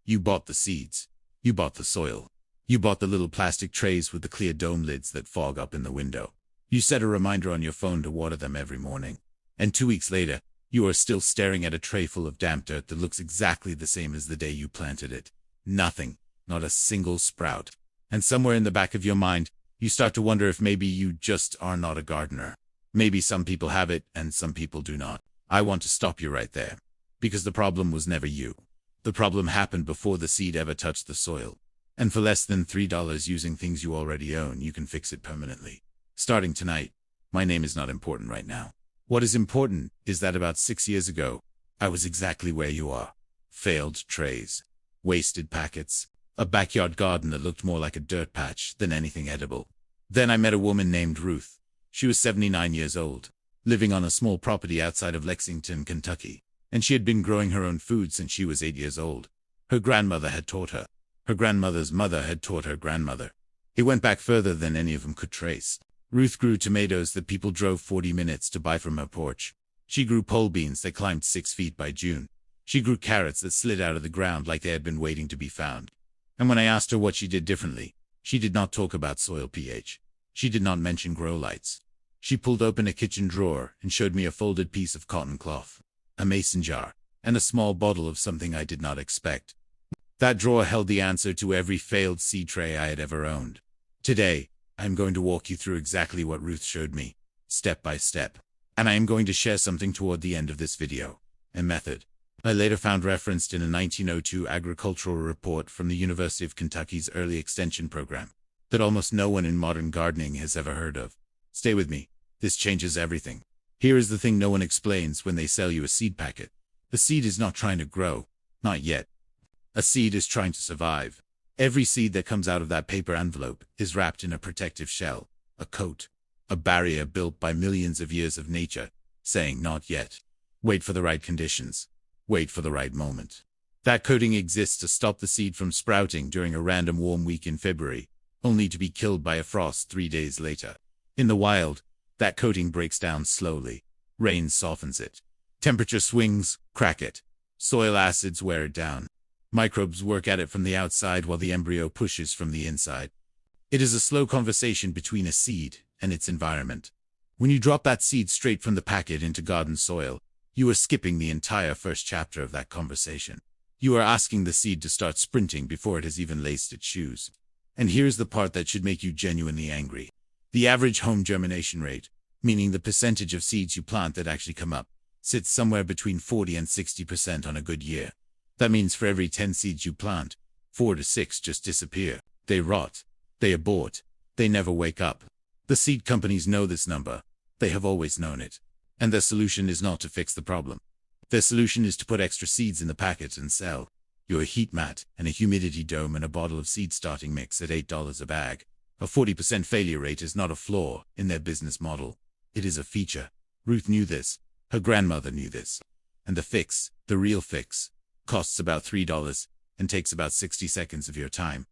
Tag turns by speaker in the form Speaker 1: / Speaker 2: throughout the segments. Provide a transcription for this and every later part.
Speaker 1: You bought the seeds. You bought the soil. You bought the little plastic trays with the clear dome lids that fog up in the window. You set a reminder on your phone to water them every morning. And 2 weeks later, you are still staring at a tray full of damp dirt that looks exactly the same as the day you planted it. Nothing. Not a single sprout. And somewhere in the back of your mind, you start to wonder if maybe you just are not a gardener. Maybe some people have it and some people do not. I want to stop you right there. Because the problem was never you. The problem happened before the seed ever touched the soil. And for less than $3 using things you already own, you can fix it permanently. Starting tonight, my name is not important right now. What is important is that about 6 years ago, I was exactly where you are. Failed trays. Wasted packets. A backyard garden that looked more like a dirt patch than anything edible. Then I met a woman named Ruth. She was 79 years old, living on a small property outside of Lexington, Kentucky, and she had been growing her own food since she was 8 years old. Her grandmother had taught her. Her grandmother's mother had taught her grandmother. It went back further than any of them could trace. Ruth grew tomatoes that people drove 40 minutes to buy from her porch. She grew pole beans that climbed 6 feet by June. She grew carrots that slid out of the ground like they had been waiting to be found. And when I asked her what she did differently, she did not talk about soil pH. She did not mention grow lights. She pulled open a kitchen drawer and showed me a folded piece of cotton cloth, a mason jar, and a small bottle of something I did not expect. That drawer held the answer to every failed seed tray I had ever owned. Today, I am going to walk you through exactly what Ruth showed me, step by step. And I am going to share something toward the end of this video, a method I later found referenced in a 1902 agricultural report from the University of Kentucky's early extension program that almost no one in modern gardening has ever heard of. Stay with me. This changes everything. Here is the thing no one explains when they sell you a seed packet. The seed is not trying to grow. Not yet. A seed is trying to survive. Every seed that comes out of that paper envelope is wrapped in a protective shell, a coat, a barrier built by millions of years of nature, saying not yet. Wait for the right conditions. Wait for the right moment. That coating exists to stop the seed from sprouting during a random warm week in February, only to be killed by a frost 3 days later. In the wild, that coating breaks down slowly. Rain softens it. Temperature swings, crack it. Soil acids wear it down. Microbes work at it from the outside while the embryo pushes from the inside. It is a slow conversation between a seed and its environment. When you drop that seed straight from the packet into garden soil, you are skipping the entire first chapter of that conversation. You are asking the seed to start sprinting before it has even laced its shoes. And here's the part that should make you genuinely angry. The average home germination rate, meaning the percentage of seeds you plant that actually come up, sits somewhere between 40 and 60% on a good year. That means for every 10 seeds you plant, 4 to 6 just disappear. They rot. They abort. They never wake up. The seed companies know this number. They have always known it. And their solution is not to fix the problem. Their solution is to put extra seeds in the packet and sell you a heat mat and a humidity dome and a bottle of seed starting mix at $8 a bag. A 40% failure rate is not a flaw in their business model. It is a feature. Ruth knew this. Her grandmother knew this. And the fix, the real fix, costs about $3 and takes about 60 seconds of your time.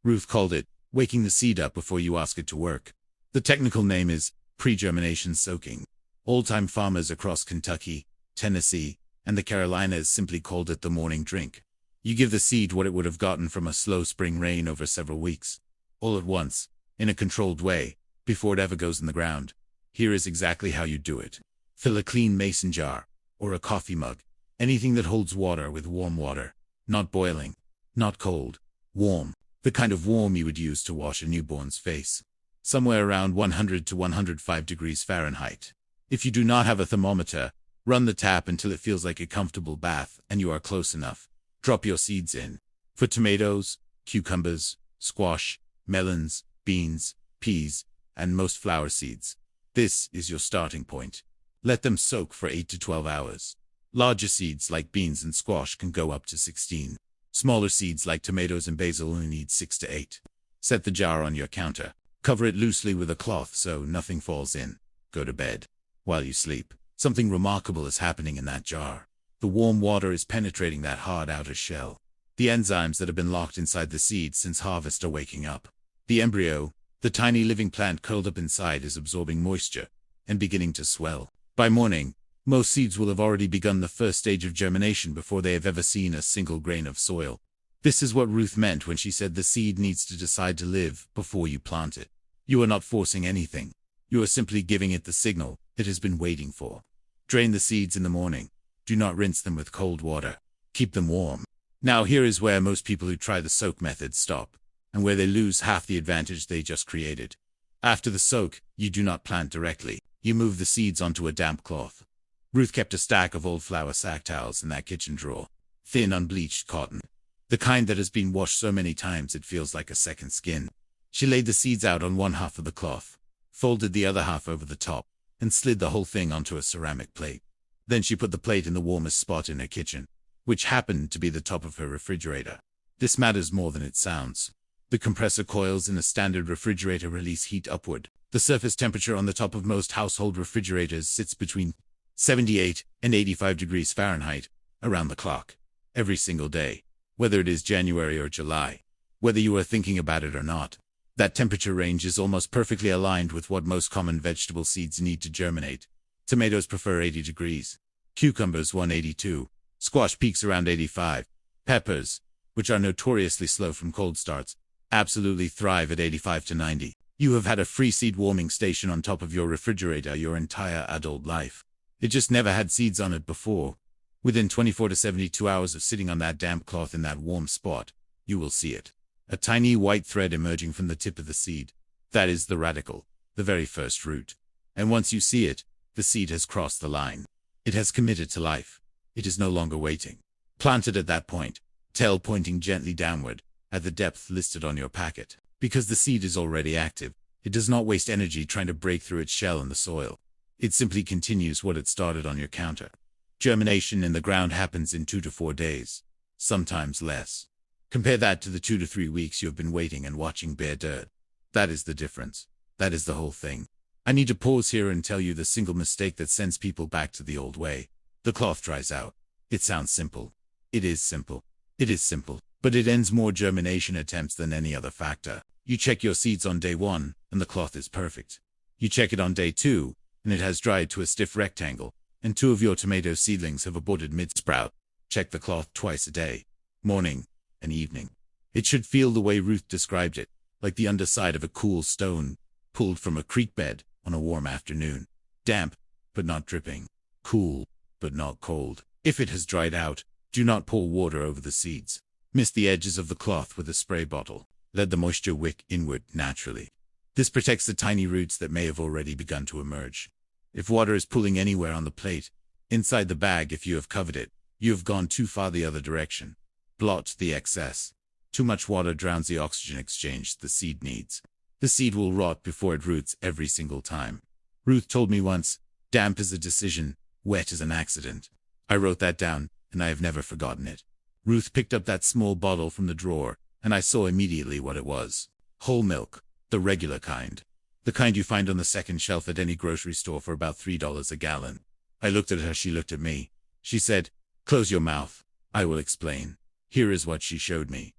Speaker 1: Ruth called it waking the seed up before you ask it to work. The technical name is pre-germination soaking. Old-time farmers across Kentucky, Tennessee, and the Carolinas simply called it the morning drink. You give the seed what it would have gotten from a slow spring rain over several weeks, all at once, in a controlled way, before it ever goes in the ground. Here is exactly how you do it. Fill a clean mason jar, or a coffee mug, anything that holds water with warm water, not boiling, not cold, warm, the kind of warm you would use to wash a newborn's face. Somewhere around 100 to 105 degrees Fahrenheit. If you do not have a thermometer, run the tap until it feels like a comfortable bath and you are close enough. Drop your seeds in. For tomatoes, cucumbers, squash, melons, beans, peas, and most flower seeds. This is your starting point. Let them soak for 8 to 12 hours. Larger seeds like beans and squash can go up to 16. Smaller seeds like tomatoes and basil only need 6 to 8. Set the jar on your counter. Cover it loosely with a cloth so nothing falls in. Go to bed. While you sleep, something remarkable is happening in that jar. The warm water is penetrating that hard outer shell. The enzymes that have been locked inside the seed since harvest are waking up. The embryo, the tiny living plant curled up inside, is absorbing moisture and beginning to swell. By morning, most seeds will have already begun the first stage of germination before they have ever seen a single grain of soil. This is what Ruth meant when she said the seed needs to decide to live before you plant it. You are not forcing anything. You are simply giving it the signal it has been waiting for. Drain the seeds in the morning. Do not rinse them with cold water. Keep them warm. Now here is where most people who try the soak method stop, and where they lose half the advantage they just created. After the soak, you do not plant directly. You move the seeds onto a damp cloth. Ruth kept a stack of old flour sack towels in that kitchen drawer. Thin, unbleached cotton. The kind that has been washed so many times it feels like a second skin. She laid the seeds out on one half of the cloth, folded the other half over the top, and slid the whole thing onto a ceramic plate. Then she put the plate in the warmest spot in her kitchen, which happened to be the top of her refrigerator. This matters more than it sounds. The compressor coils in a standard refrigerator release heat upward. The surface temperature on the top of most household refrigerators sits between 78 and 85 degrees Fahrenheit, around the clock, every single day, whether it is January or July, whether you are thinking about it or not. That temperature range is almost perfectly aligned with what most common vegetable seeds need to germinate. Tomatoes prefer 80 degrees, cucumbers 182, squash peaks around 85, peppers, which are notoriously slow from cold starts, absolutely thrive at 85 to 90. You have had a free seed warming station on top of your refrigerator your entire adult life. It just never had seeds on it before. Within 24 to 72 hours of sitting on that damp cloth in that warm spot, you will see it. A tiny white thread emerging from the tip of the seed. That is the radicle, the very first root. And once you see it, the seed has crossed the line. It has committed to life. It is no longer waiting. Planted at that point, tail pointing gently downward, at the depth listed on your packet. Because the seed is already active, it does not waste energy trying to break through its shell in the soil. It simply continues what it started on your counter. Germination in the ground happens in 2 to 4 days, sometimes less. Compare that to the 2 to 3 weeks you have been waiting and watching bare dirt. That is the difference. That is the whole thing. I need to pause here and tell you the single mistake that sends people back to the old way. The cloth dries out. It sounds simple. It is simple. It is simple. But it ends more germination attempts than any other factor. You check your seeds on day 1, and the cloth is perfect. You check it on day 2, and it has dried to a stiff rectangle, and 2 of your tomato seedlings have aborted mid-sprout. Check the cloth twice a day, morning and evening. It should feel the way Ruth described it, like the underside of a cool stone, pulled from a creek bed on a warm afternoon. Damp, but not dripping. Cool, but not cold. If it has dried out, do not pour water over the seeds. Mist the edges of the cloth with a spray bottle. Let the moisture wick inward naturally. This protects the tiny roots that may have already begun to emerge. If water is pooling anywhere on the plate, inside the bag if you have covered it, you have gone too far the other direction. Blot the excess. Too much water drowns the oxygen exchange the seed needs. The seed will rot before it roots every single time. Ruth told me once, damp is a decision, wet is an accident. I wrote that down, and I have never forgotten it. Ruth picked up that small bottle from the drawer, and I saw immediately what it was. Whole milk, the regular kind. The kind you find on the second shelf at any grocery store for about $3 a gallon. I looked at her, she looked at me. She said, "Close your mouth. I will explain." Here is what she showed me.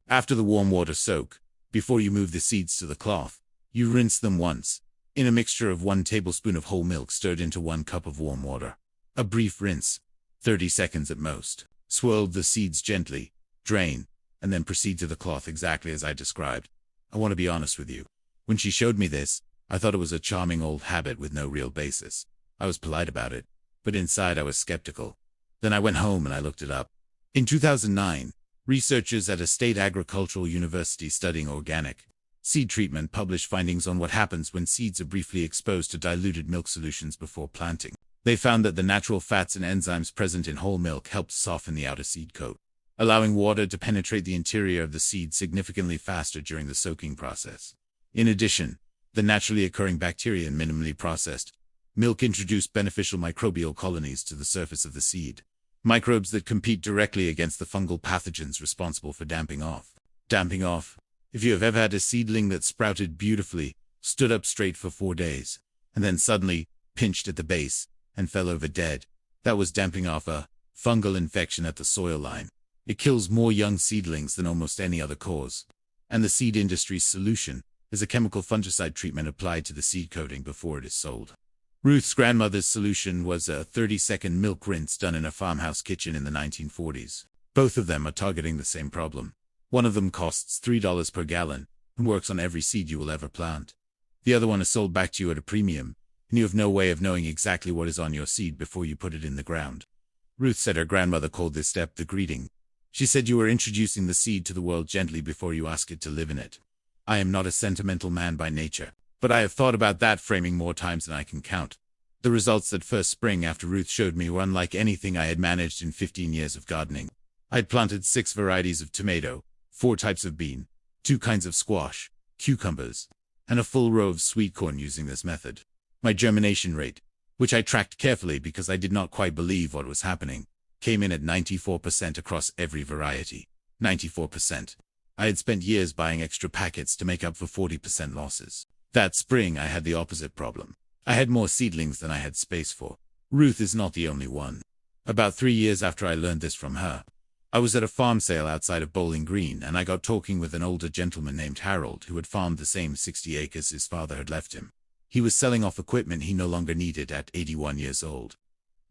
Speaker 1: After the warm water soak, before you move the seeds to the cloth, you rinse them once, in a mixture of 1 tablespoon of whole milk stirred into 1 cup of warm water. A brief rinse, 30 seconds at most. Swirl the seeds gently, drain, and then proceed to the cloth exactly as I described. I want to be honest with you. When she showed me this, I thought it was a charming old habit with no real basis. I was polite about it, but inside I was skeptical. Then I went home and I looked it up. In 2009, researchers at a state agricultural university studying organic seed treatment published findings on what happens when seeds are briefly exposed to diluted milk solutions before planting. They found that the natural fats and enzymes present in whole milk helped soften the outer seed coat, allowing water to penetrate the interior of the seed significantly faster during the soaking process. In addition, the naturally occurring bacteria in minimally processed milk introduced beneficial microbial colonies to the surface of the seed. Microbes that compete directly against the fungal pathogens responsible for damping off. Damping off. If you have ever had a seedling that sprouted beautifully, stood up straight for 4 days, and then suddenly pinched at the base and fell over dead, that was damping off a fungal infection at the soil line. It kills more young seedlings than almost any other cause. And the seed industry's solution is a chemical fungicide treatment applied to the seed coating before it is sold. Ruth's grandmother's solution was a 30-second milk rinse done in a farmhouse kitchen in the 1940s. Both of them are targeting the same problem. One of them costs $3 per gallon and works on every seed you will ever plant. The other one is sold back to you at a premium, and you have no way of knowing exactly what is on your seed before you put it in the ground. Ruth said her grandmother called this step the greeting. She said you are introducing the seed to the world gently before you ask it to live in it. I am not a sentimental man by nature, but I have thought about that framing more times than I can count. The results that first spring after Ruth showed me were unlike anything I had managed in 15 years of gardening. I had planted 6 varieties of tomato, 4 types of bean, 2 kinds of squash, cucumbers, and a full row of sweet corn using this method. My germination rate, which I tracked carefully because I did not quite believe what was happening, came in at 94% across every variety. 94%. I had spent years buying extra packets to make up for 40% losses. That spring I had the opposite problem. I had more seedlings than I had space for. Ruth is not the only one. About 3 years after I learned this from her, I was at a farm sale outside of Bowling Green and I got talking with an older gentleman named Harold who had farmed the same 60 acres his father had left him. He was selling off equipment he no longer needed at 81 years old.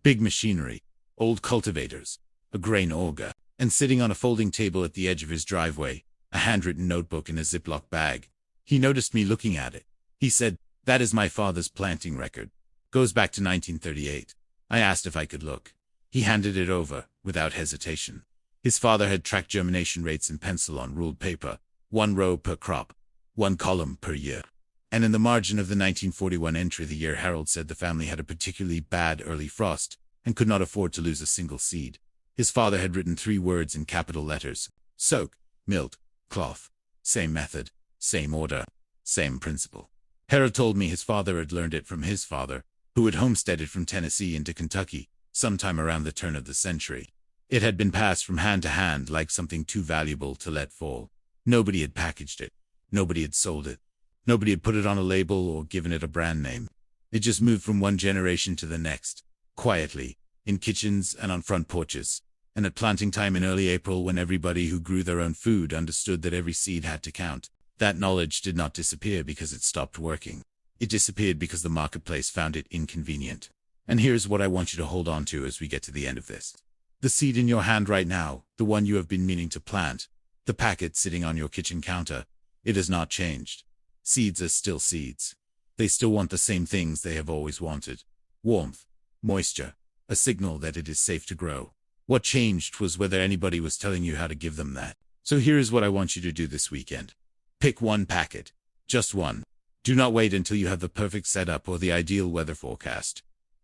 Speaker 1: Big machinery, old cultivators, a grain auger, and sitting on a folding table at the edge of his driveway, a handwritten notebook in a Ziploc bag. He noticed me looking at it. He said, "That is my father's planting record. Goes back to 1938. I asked if I could look. He handed it over, without hesitation. His father had tracked germination rates in pencil on ruled paper, 1 row per crop, 1 column per year. And in the margin of the 1941 entry the year Harold said the family had a particularly bad early frost and could not afford to lose a single seed. His father had written 3 words in capital letters: soak, milk, cloth. Same method, same order, same principle. Harold told me his father had learned it from his father, who had homesteaded from Tennessee into Kentucky, sometime around the turn of the century. It had been passed from hand to hand like something too valuable to let fall. Nobody had packaged it. Nobody had sold it. Nobody had put it on a label or given it a brand name. It just moved from one generation to the next, quietly, in kitchens and on front porches, and at planting time in early April when everybody who grew their own food understood that every seed had to count. That knowledge did not disappear because it stopped working. It disappeared because the marketplace found it inconvenient. And here's what I want you to hold on to as we get to the end of this. The seed in your hand right now, the one you have been meaning to plant, the packet sitting on your kitchen counter, it has not changed. Seeds are still seeds. They still want the same things they have always wanted: warmth, moisture, a signal that it is safe to grow. What changed was whether anybody was telling you how to give them that. So here is what I want you to do this weekend. Pick one packet. Just one. Do not wait until you have the perfect setup or the ideal weather forecast.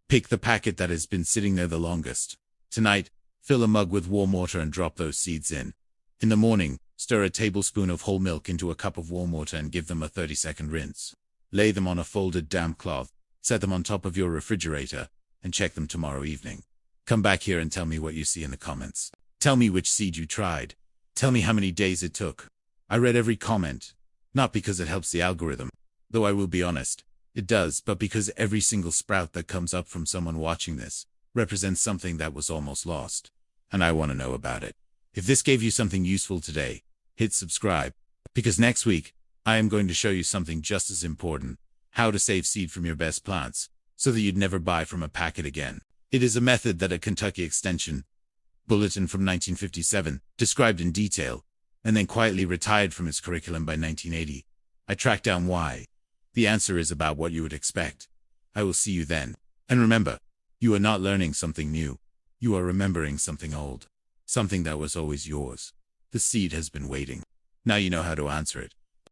Speaker 1: Pick the packet that has been sitting there the longest. Tonight, fill a mug with warm water and drop those seeds in. In the morning, stir a tablespoon of whole milk into a cup of warm water and give them a 30-second rinse. Lay them on a folded damp cloth, set them on top of your refrigerator, and check them tomorrow evening. Come back here and tell me what you see in the comments. Tell me which seed you tried. Tell me how many days it took. I read every comment, not because it helps the algorithm, though I will be honest, it does, but because every single sprout that comes up from someone watching this represents something that was almost lost. And I want to know about it. If this gave you something useful today, hit subscribe, because next week, I am going to show you something just as important: how to save seed from your best plants, so that you'd never buy from a packet again. It is a method that a Kentucky Extension bulletin from 1957 described in detail, and then quietly retired from its curriculum by 1980. I tracked down why. The answer is about what you would expect. I will see you then. And remember, you are not learning something new. You are remembering something old. Something that was always yours. The seed has been waiting. Now you know how to answer it.